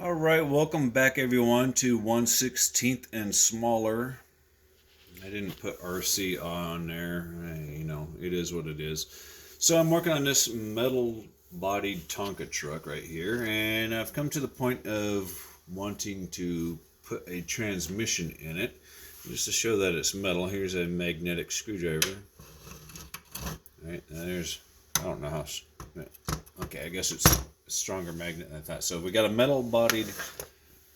All right, welcome back everyone to 1/16 and smaller. I didn't put RC on there. It is what it is. So I'm working on this metal bodied Tonka truck right here, and I've come to the point of wanting to put a transmission in it. Just to show that it's metal, here's a magnetic screwdriver. All right, now I don't know how, okay, I guess it's a stronger magnet than I thought. So we got a metal bodied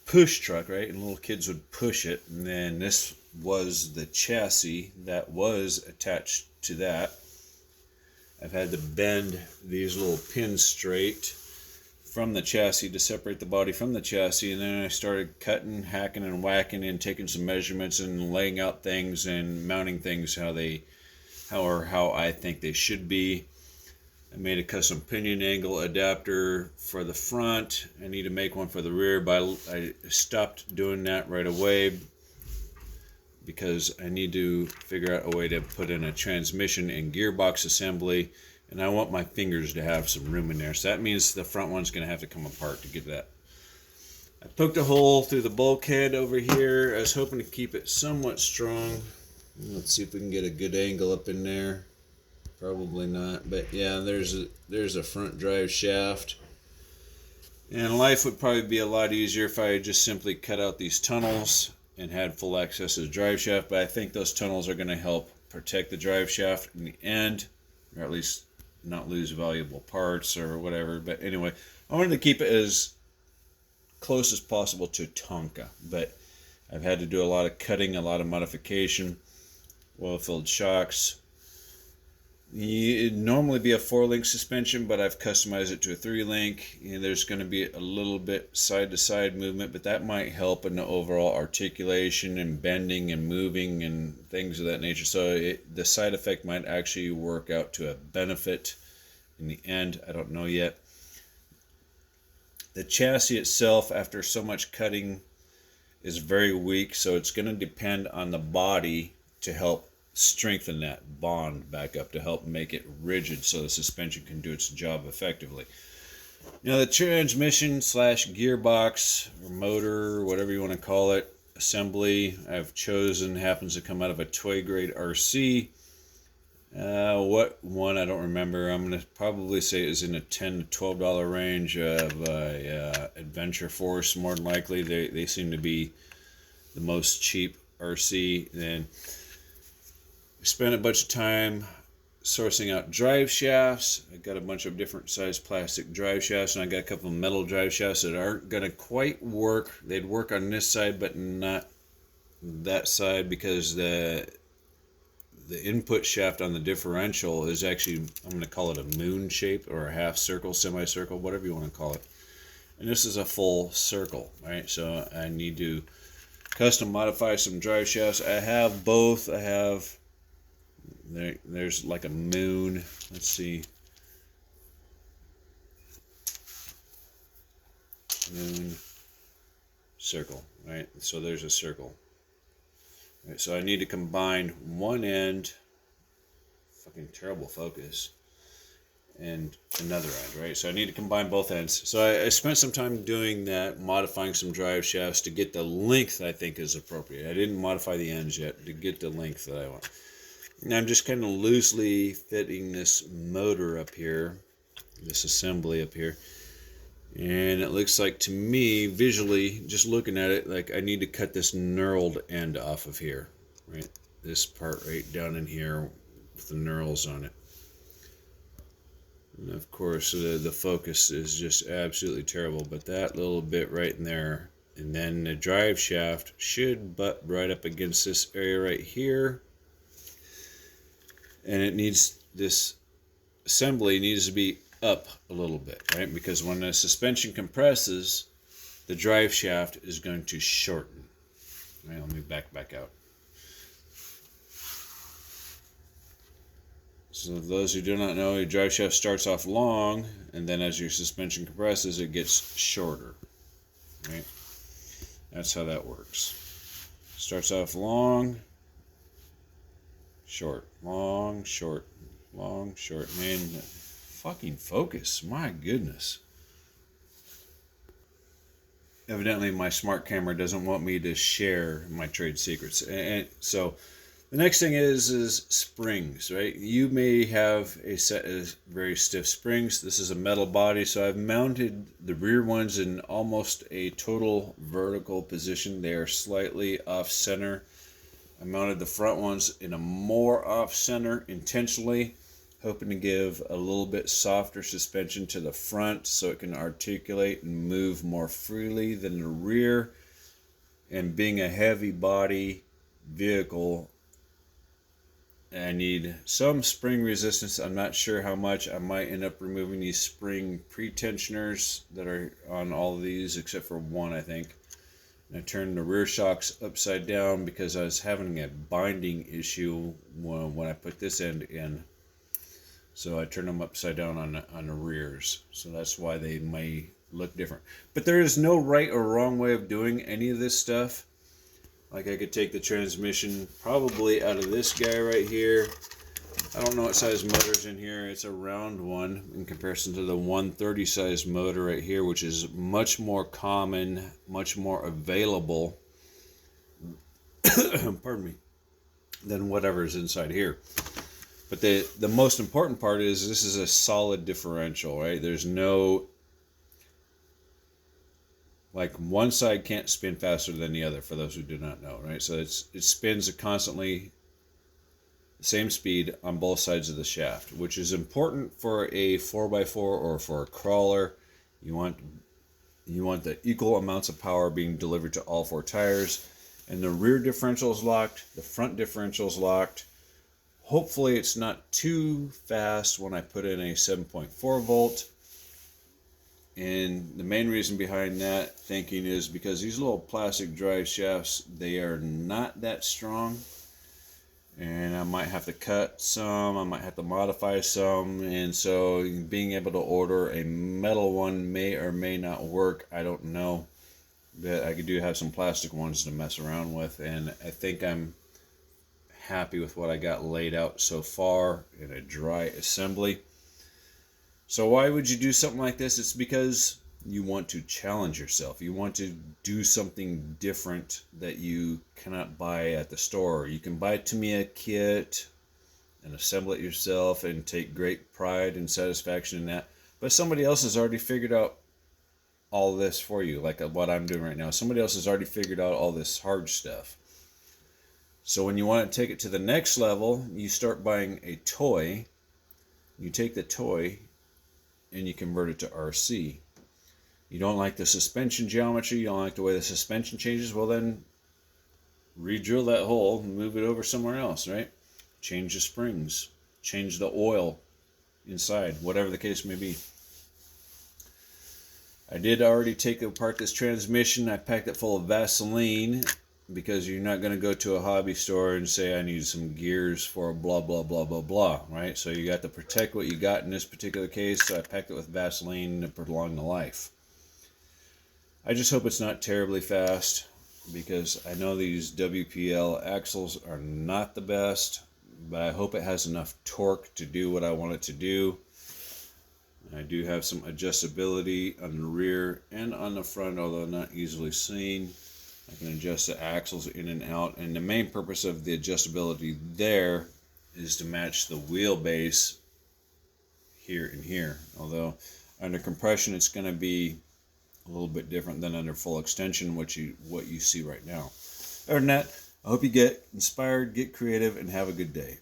push truck, right? And little kids would push it. And then this was the chassis that was attached to that. I've had to bend these little pins straight from the chassis to separate the body from the chassis. And then I started cutting, hacking, and whacking and taking some measurements and laying out things and mounting things how I think they should be. I made a custom pinion angle adapter for the front. I need to make one for the rear, but I stopped doing that right away because I need to figure out a way to put in a transmission and gearbox assembly, and I want my fingers to have some room in there. So that means the front one's going to have to come apart to get that. I poked a hole through the bulkhead over here. I was hoping to keep it somewhat strong. Let's see if we can get a good angle up in there. Probably not, but yeah, there's a front drive shaft. And life would probably be a lot easier if I had just simply cut out these tunnels and had full access to the drive shaft, but I think those tunnels are going to help protect the drive shaft in the end, or at least not lose valuable parts or whatever. But anyway, I wanted to keep it as close as possible to Tonka, but I've had to do a lot of cutting, a lot of modification, oil-filled shocks. It'd normally be a 4-link suspension, but I've customized it to a 3-link. There's going to be a little bit side-to-side movement, but that might help in the overall articulation and bending and moving and things of that nature. So the side effect might actually work out to a benefit in the end. I don't know yet. The chassis itself, after so much cutting, is very weak, so it's going to depend on the body to help strengthen that bond back up to help make it rigid so the suspension can do its job effectively. The transmission slash gearbox or motor, whatever you want to call it, assembly I've chosen happens to come out of a toy grade RC. What one I don't remember. I'm going to probably say it is in a $10 to $12 range of Adventure Force. More than likely, they seem to be the most cheap RC. Then spent a bunch of time sourcing out drive shafts. I got a bunch of different size plastic drive shafts, and I got a couple of metal drive shafts that aren't going to quite work. They'd work on this side, but not that side, because the input shaft on the differential is actually, I'm going to call it a moon shape or a half circle, semicircle, whatever you want to call it. And this is a full circle, right? So I need to custom modify some drive shafts. I have both. I have there's like a moon. Let's see. Moon, circle, right? So there's a circle. Right, so I need to combine one end, fucking terrible focus, and another end, right? So I need to combine both ends. So I spent some time doing that, modifying some drive shafts to get the length I think is appropriate. I didn't modify the ends yet to get the length that I want. Now I'm just kind of loosely fitting this motor up here, this assembly up here, and it looks like to me, visually, just looking at it, like I need to cut this knurled end off of here, right? This part right down in here with the knurls on it. And of course, the focus is just absolutely terrible, but that little bit right in there, and then the drive shaft should butt right up against this area right here. And it needs, this assembly needs to be up a little bit, right? Because when the suspension compresses, the drive shaft is going to shorten. Right, let me back out. So those who do not know, your drive shaft starts off long, and then as your suspension compresses, it gets shorter, right? That's how that works. Starts off long, short, long, short, long, short. Man, fucking focus. My goodness. evidently my smart camera doesn't want me to share my trade secrets. And so the next thing is springs, right? You may have a set of very stiff springs. This is a metal body, so I've mounted the rear ones in almost a total vertical position. They are slightly off center. I mounted the front ones in a more off center intentionally, hoping to give a little bit softer suspension to the front so it can articulate and move more freely than the rear. And being a heavy body vehicle, I need some spring resistance. I'm not sure how much. I might end up removing these spring pretensioners that are on all of these except for one, I think. And I turned the rear shocks upside down because I was having a binding issue when I put this end in. So I turned them upside down on the rears. So that's why they may look different. But there is no right or wrong way of doing any of this stuff. Like I could take the transmission probably out of this guy right here. I don't know what size motor's in here. It's a round one in comparison to the 130 size motor right here, which is much more common, much more available, pardon me, than whatever's inside here. But the most important part is this is a solid differential, right? There's no, like one side can't spin faster than the other, for those who do not know, right? So it spins constantly the same speed on both sides of the shaft, which is important for a 4x4 or for a crawler. You want the equal amounts of power being delivered to all four tires. And the rear differential is locked, the front differential is locked. Hopefully it's not too fast when I put in a 7.4 volt. And the main reason behind that thinking is because these little plastic drive shafts, they are not that strong. And I might have to cut some, I might have to modify some. And so being able to order a metal one may or may not work. I don't know. But I do have some plastic ones to mess around with. And I think I'm happy with what I got laid out so far in a dry assembly. So why would you do something like this? It's because you want to challenge yourself. You want to do something different that you cannot buy at the store. You can buy a Tamiya kit and assemble it yourself and take great pride and satisfaction in that. But somebody else has already figured out all this for you, like what I'm doing right now. Somebody else has already figured out all this hard stuff. So when you want to take it to the next level, you start buying a toy. You take the toy and you convert it to RC. You don't like the suspension geometry, you don't like the way the suspension changes, well then re-drill that hole and move it over somewhere else, right? Change the springs, change the oil inside, whatever the case may be. I did already take apart this transmission. I packed it full of Vaseline because you're not going to go to a hobby store and say I need some gears for blah blah blah blah blah, right? So you got to protect what you got in this particular case, so I packed it with Vaseline to prolong the life. I just hope it's not terribly fast because I know these WPL axles are not the best, but I hope it has enough torque to do what I want it to do. I do have some adjustability on the rear and on the front, although not easily seen. I can adjust the axles in and out, and the main purpose of the adjustability there is to match the wheelbase here and here. Although under compression it's going to be a little bit different than under full extension, what you see right now. Other than that, I hope you get inspired, get creative, and have a good day.